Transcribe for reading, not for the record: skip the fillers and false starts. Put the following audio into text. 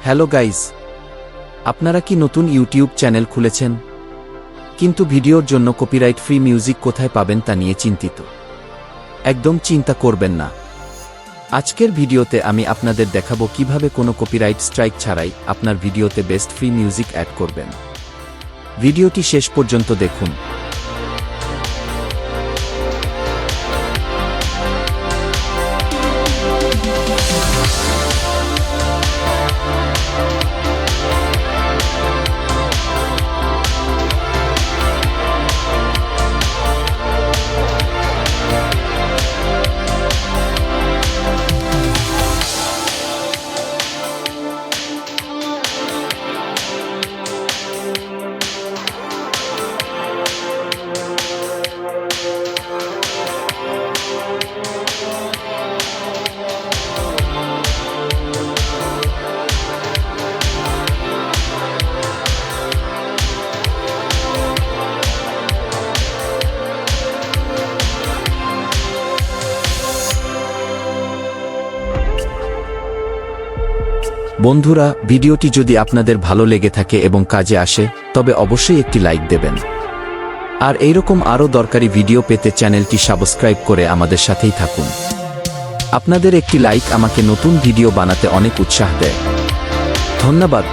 Hello guys, আপনারা কি নতুন ইউটিউব চ্যানেল খুলেছেন কিন্তু ভিডিওর জন্য কপিরাইট ফ্রি মিউজিক কোথায় পাবেন তা নিয়ে চিন্তিত? একদম চিন্তা করবেন না। আজকের ভিডিওতে আমি আপনাদের দেখাবো কিভাবে কোনো কপিরাইট স্ট্রাইক ছাড়াই আপনার ভিডিওতে বেস্ট ফ্রি মিউজিক অ্যাড করবেন। ভিডিওটি শেষ পর্যন্ত দেখুন। বন্ধুরা, ভিডিওটি যদি আপনাদের ভালো লেগে থাকে এবং কাজে আসে তবে অবশ্যই একটি লাইক দেবেন। আর এইরকম আরও দরকারি ভিডিও পেতে চ্যানেলটি সাবস্ক্রাইব করে আমাদের সাথেই থাকুন। আপনাদের একটি লাইক আমাকে নতুন ভিডিও বানাতে অনেক উৎসাহ দেয়। ধন্যবাদ।